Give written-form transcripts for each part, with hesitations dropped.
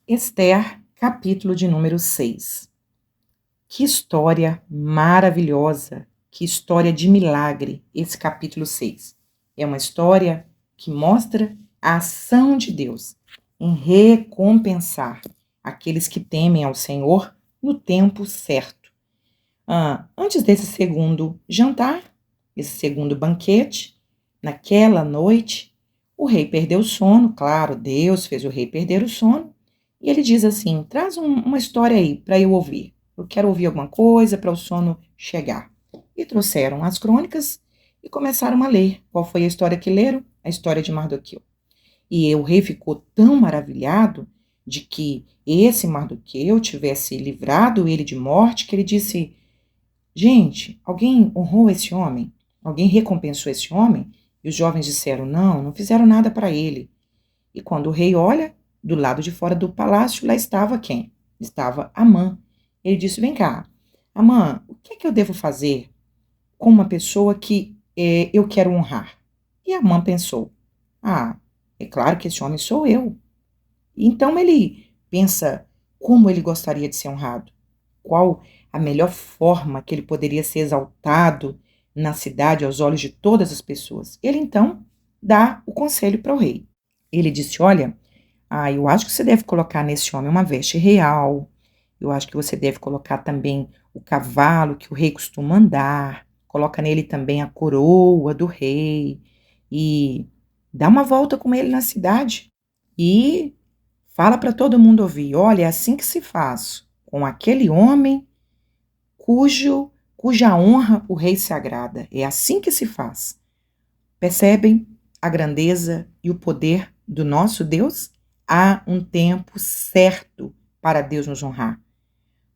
Esther, capítulo de número 6. Que história maravilhosa, que história de milagre esse capítulo 6. É uma história que mostra a ação de Deus em recompensar aqueles que temem ao Senhor no tempo certo. Antes desse segundo jantar, esse segundo banquete, naquela noite, o rei perdeu o sono, claro, Deus fez o rei perder o sono, e ele diz assim: traz uma história aí para eu ouvir. Eu quero ouvir alguma coisa para o sono chegar. E trouxeram as crônicas e começaram a ler. Qual foi a história que leram? A história de Mardoqueu. E o rei ficou tão maravilhado de que esse Mardoqueu tivesse livrado ele de morte, que ele disse: gente, alguém honrou esse homem? Alguém recompensou esse homem? E os jovens disseram: não fizeram nada para ele. E quando o rei olha, do lado de fora do palácio, lá estava quem? Estava Amã. Ele disse: vem cá, Amã, o que é que eu devo fazer com uma pessoa que eu quero honrar? E Amã pensou: é claro que esse homem sou eu. Então ele pensa como ele gostaria de ser honrado. Qual a melhor forma que ele poderia ser exaltado na cidade aos olhos de todas as pessoas. Ele então dá o conselho para o rei. Ele disse: olha, eu acho que você deve colocar nesse homem uma veste real. Eu acho que você deve colocar também o cavalo que o rei costuma andar. Coloca nele também a coroa do rei. E dá uma volta com ele na cidade. E fala para todo mundo ouvir: olha, é assim que se faz com aquele homem cuja honra o rei se agrada. É assim que se faz. Percebem a grandeza e o poder do nosso Deus? Há um tempo certo para Deus nos honrar.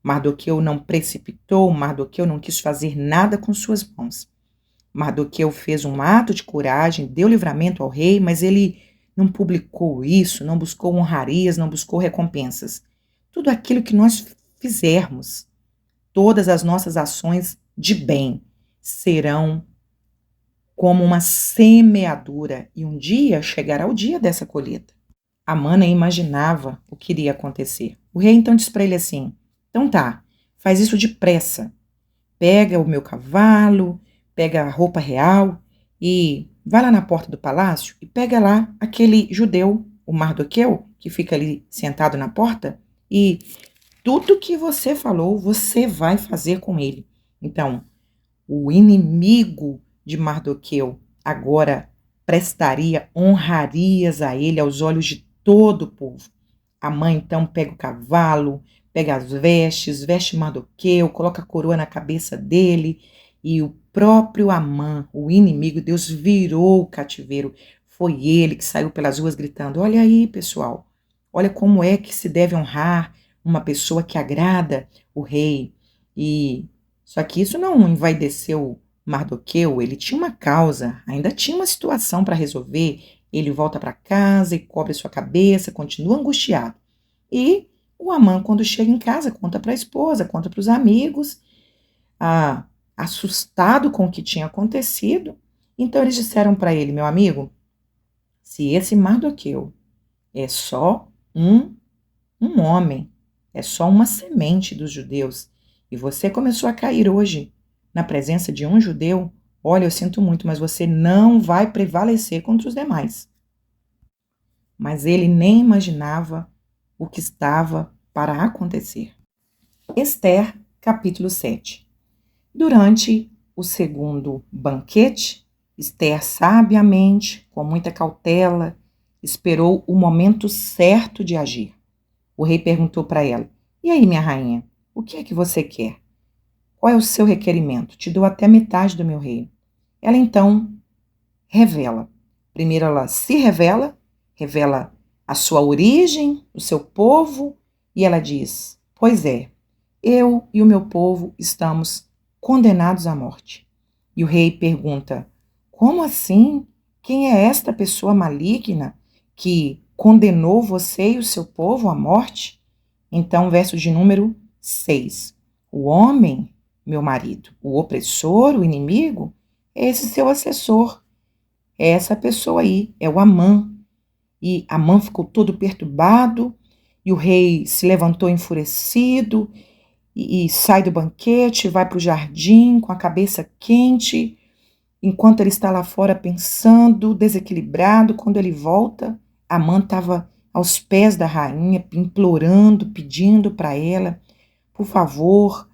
Mardoqueu não precipitou, Mardoqueu não quis fazer nada com suas mãos. Mardoqueu fez um ato de coragem, deu livramento ao rei, mas ele não publicou isso, não buscou honrarias, não buscou recompensas. Tudo aquilo que nós fizermos, todas as nossas ações de bem serão como uma semeadura, e um dia chegará o dia dessa colheita. Amã nem imaginava o que iria acontecer. O rei então disse para ele assim: então tá, faz isso depressa. Pega o meu cavalo, pega a roupa real e vai lá na porta do palácio e pega lá aquele judeu, o Mardoqueu, que fica ali sentado na porta, e tudo que você falou, você vai fazer com ele. Então, o inimigo de Mardoqueu agora prestaria honrarias a ele aos olhos de todo o povo. A mãe então pega o cavalo, pega as vestes, veste Mardoqueu, coloca a coroa na cabeça dele, e o próprio Amã, o inimigo, Deus virou o cativeiro. Foi ele que saiu pelas ruas gritando: olha aí, pessoal, olha como é que se deve honrar uma pessoa que agrada o rei. E só que isso não envaideceu Mardoqueu, ele tinha uma causa, ainda tinha uma situação para resolver. Ele volta para casa e cobre sua cabeça, continua angustiado. E o Amã, quando chega em casa, conta para a esposa, conta para os amigos, assustado com o que tinha acontecido. Então eles disseram para ele: meu amigo, se esse Mardoqueu é só um homem, é só uma semente dos judeus, e você começou a cair hoje na presença de um judeu, olha, eu sinto muito, mas você não vai prevalecer contra os demais. Mas ele nem imaginava o que estava para acontecer. Esther, capítulo 7. Durante o segundo banquete, Esther sabiamente, com muita cautela, esperou o momento certo de agir. O rei perguntou para ela: e aí, minha rainha, o que é que você quer? Qual é o seu requerimento? Te dou até metade do meu reino. Ela então revela. Primeiro ela se revela a sua origem, o seu povo, e ela diz: pois é, eu e o meu povo estamos condenados à morte. E o rei pergunta: como assim? Quem é esta pessoa maligna que condenou você e o seu povo à morte? Então, verso de número 6. O homem, meu marido, o opressor, o inimigo, é esse seu assessor. É essa pessoa aí, é o Amã. E Amã ficou todo perturbado E o rei se levantou enfurecido e sai do banquete, vai para o jardim com a cabeça quente. Enquanto ele está lá fora pensando, desequilibrado, quando ele volta, Amã estava aos pés da rainha, implorando, pedindo para ela: por favor,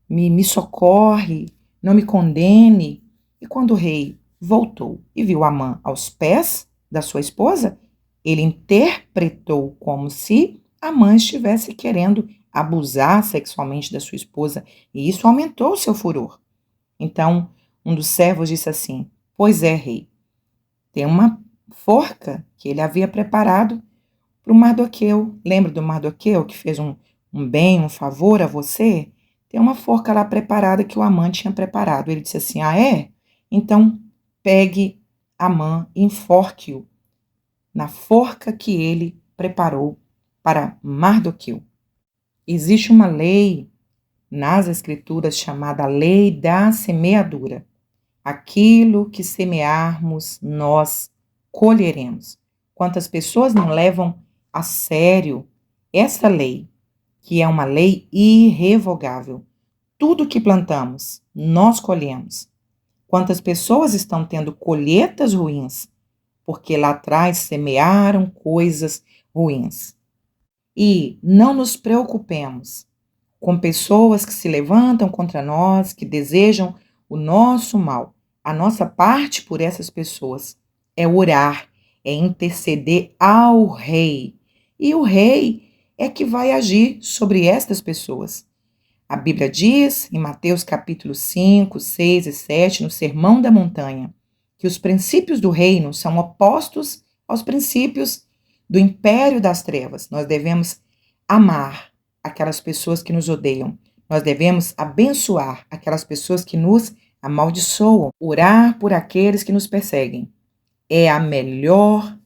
me socorre, não me condene. E quando o rei voltou e viu Amã aos pés da sua esposa, ele interpretou como se Amã estivesse querendo abusar sexualmente da sua esposa, e isso aumentou o seu furor. Então, um dos servos disse assim: pois é, rei, tem uma forca que ele havia preparado para o Mardoqueu. Lembra do Mardoqueu que fez um bem, um favor a você? Tem uma forca lá preparada que o Amã tinha preparado. Ele disse assim: ah, é? Então pegue Amã e enforque-o na forca que ele preparou para Mardoqueu. Existe uma lei nas Escrituras chamada Lei da Semeadura. Aquilo que semearmos, nós colheremos. Quantas pessoas não levam a sério essa lei, que é uma lei irrevogável? Tudo que plantamos, nós colhemos. Quantas pessoas estão tendo colheitas ruins, porque lá atrás semearam coisas ruins. E não nos preocupemos com pessoas que se levantam contra nós, que desejam o nosso mal. A nossa parte por essas pessoas é orar, é interceder ao rei. E o rei é que vai agir sobre estas pessoas. A Bíblia diz, em Mateus capítulo 5, 6 e 7, no Sermão da Montanha, que os princípios do reino são opostos aos princípios do império das trevas. Nós devemos amar aquelas pessoas que nos odeiam. Nós devemos abençoar aquelas pessoas que nos amaldiçoam, orar por aqueles que nos perseguem. É a melhor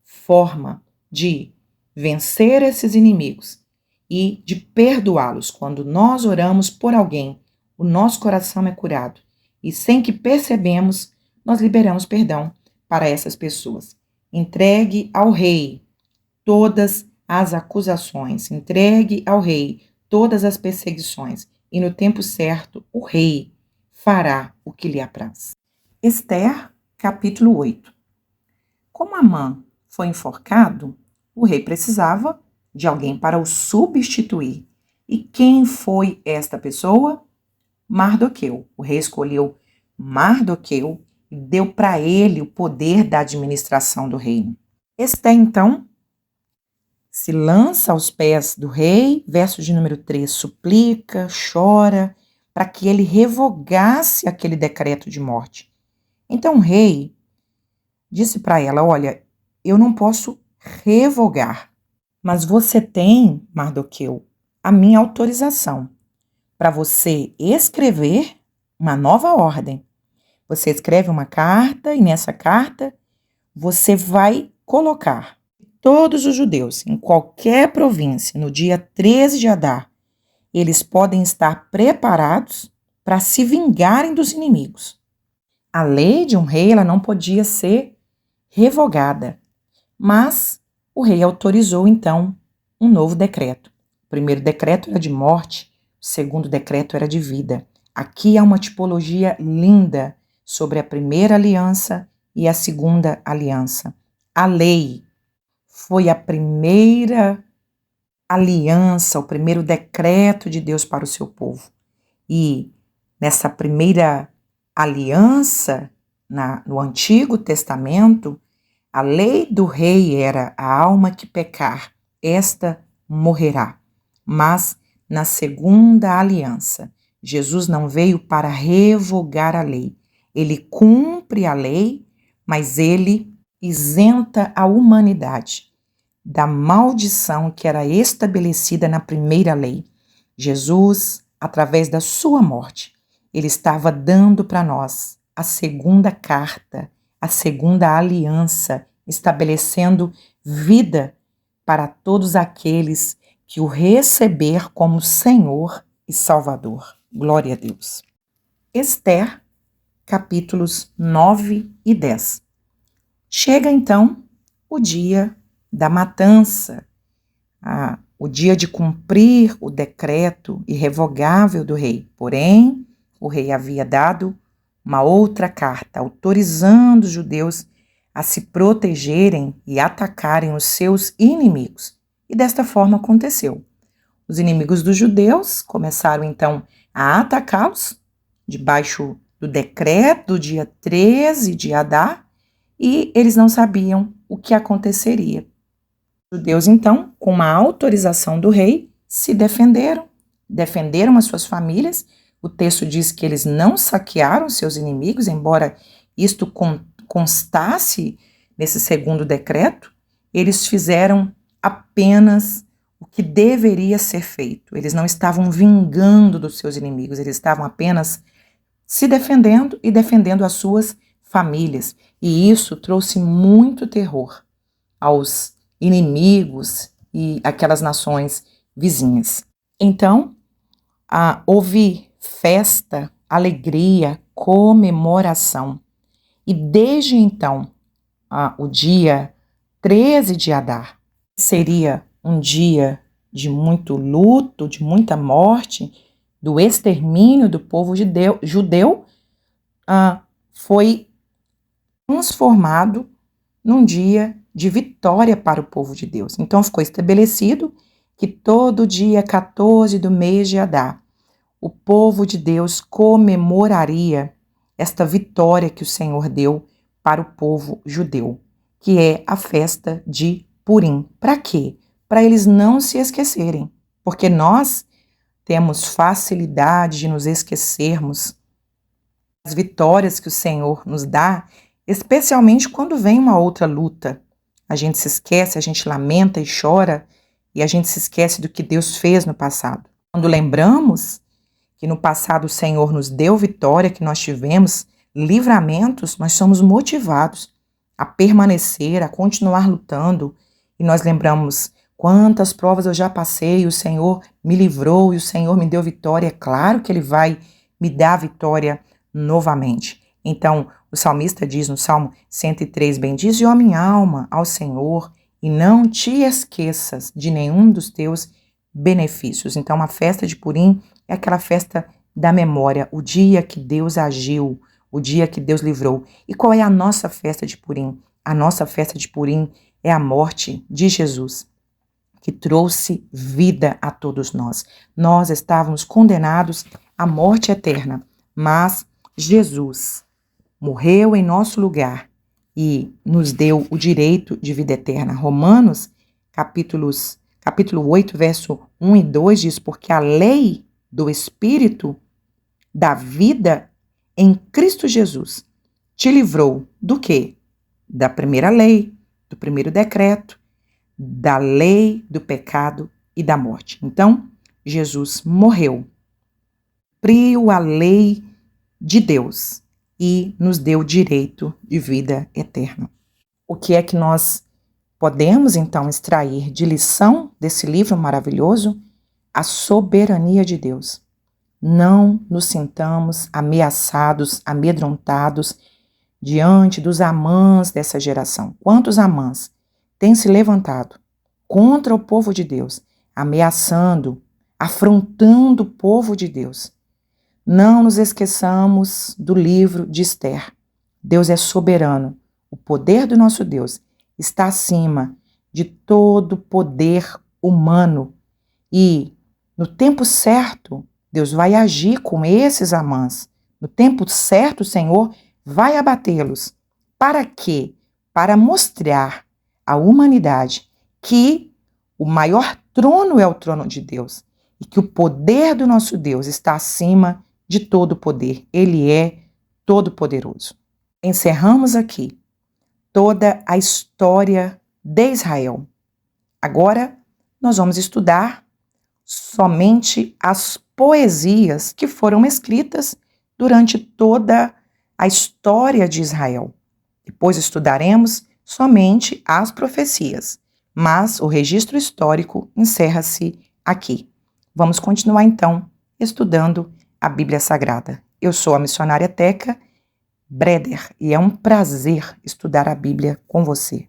forma de vencer esses inimigos e de perdoá-los. Quando nós oramos por alguém, o nosso coração é curado e sem que percebemos, nós liberamos perdão para essas pessoas. Entregue ao rei todas as acusações, entregue ao rei todas as perseguições, e no tempo certo o rei fará o que lhe apraz. Esther, capítulo 8. Como Amã foi enforcado, o rei precisava de alguém para o substituir. E quem foi esta pessoa? Mardoqueu. O rei escolheu Mardoqueu e deu para ele o poder da administração do reino. Esther, então, se lança aos pés do rei, verso de número 3, suplica, chora, para que ele revogasse aquele decreto de morte. Então o rei disse para ela: olha, eu não posso revogar, mas você tem, Mardoqueu, a minha autorização para você escrever uma nova ordem. Você escreve uma carta e nessa carta você vai colocar todos os judeus, em qualquer província, no dia 13 de Adar, eles podem estar preparados para se vingarem dos inimigos. A lei de um rei ela não podia ser revogada, mas o rei autorizou, então, um novo decreto. O primeiro decreto era de morte, o segundo decreto era de vida. Aqui há uma tipologia linda sobre a primeira aliança e a segunda aliança. A lei foi a primeira aliança, o primeiro decreto de Deus para o seu povo. E nessa primeira aliança, no Antigo Testamento, a lei do rei era: a alma que pecar, esta morrerá. Mas na segunda aliança, Jesus não veio para revogar a lei. Ele cumpre a lei, mas ele isenta a humanidade da maldição que era estabelecida na primeira lei. Jesus, através da sua morte, ele estava dando para nós a segunda carta, a segunda aliança, estabelecendo vida para todos aqueles que o receber como Senhor e Salvador. Glória a Deus. Esther, capítulos 9 e 10. Chega então o dia da matança. o dia de cumprir o decreto irrevogável do rei. Porém, o rei havia dado uma outra carta, autorizando os judeus a se protegerem e atacarem os seus inimigos. E desta forma aconteceu. Os inimigos dos judeus começaram então a atacá-los debaixo do decreto do dia 13 de Adar, e eles não sabiam o que aconteceria. Os judeus então, com uma autorização do rei, se defenderam as suas famílias. O texto diz que eles não saquearam seus inimigos, embora isto constasse nesse segundo decreto, eles fizeram apenas o que deveria ser feito. Eles não estavam vingando dos seus inimigos, eles estavam apenas se defendendo e defendendo as suas famílias. E isso trouxe muito terror aos inimigos e aquelas nações vizinhas. Então, houve festa, alegria, comemoração. E desde então, o dia 13 de Adar seria um dia de muito luto, de muita morte, do extermínio do povo judeu, foi transformado num dia de vitória para o povo de Deus. Então ficou estabelecido que todo dia 14 do mês de Adar, o povo de Deus comemoraria esta vitória que o Senhor deu para o povo judeu, que é a festa de Purim. Para quê? Para eles não se esquecerem, porque nós temos facilidade de nos esquecermos das vitórias que o Senhor nos dá, especialmente quando vem uma outra luta. A gente se esquece, a gente lamenta e chora, e a gente se esquece do que Deus fez no passado. Quando lembramos que no passado o Senhor nos deu vitória, que nós tivemos livramentos, nós somos motivados a permanecer, a continuar lutando, e nós lembramos quantas provas eu já passei, o Senhor me livrou e o Senhor me deu vitória. É claro que Ele vai me dar vitória novamente. Então, o salmista diz no Salmo 103, bendize, ó minha alma, ao Senhor, e não te esqueças de nenhum dos teus benefícios. Então, a festa de Purim é aquela festa da memória, o dia que Deus agiu, o dia que Deus livrou. E qual é a nossa festa de Purim? A nossa festa de Purim é a morte de Jesus, que trouxe vida a todos nós. Nós estávamos condenados à morte eterna, mas Jesus morreu em nosso lugar e nos deu o direito de vida eterna. Romanos, capítulo 8, verso 1 e 2 diz, porque a lei do Espírito da vida em Cristo Jesus te livrou do quê? Da primeira lei, do primeiro decreto, da lei do pecado e da morte. Então, Jesus morreu, cumpriu a lei de Deus e nos deu direito de vida eterna. O que é que nós podemos, então, extrair de lição desse livro maravilhoso? A soberania de Deus. Não nos sintamos ameaçados, amedrontados diante dos Amãs dessa geração. Quantos Amãs têm se levantado contra o povo de Deus, ameaçando, afrontando o povo de Deus? Não nos esqueçamos do livro de Esther. Deus é soberano. O poder do nosso Deus está acima de todo poder humano. E no tempo certo, Deus vai agir com esses Amãs. No tempo certo, o Senhor vai abatê-los. Para quê? Para mostrar à humanidade que o maior trono é o trono de Deus e que o poder do nosso Deus está acima de todo poder. Ele é todo-poderoso. Encerramos aqui toda a história de Israel. Agora nós vamos estudar somente as poesias que foram escritas durante toda a história de Israel. Depois estudaremos somente as profecias, mas o registro histórico encerra-se aqui. Vamos continuar então estudando a Bíblia Sagrada. Eu sou a missionária Teca Breder e é um prazer estudar a Bíblia com você.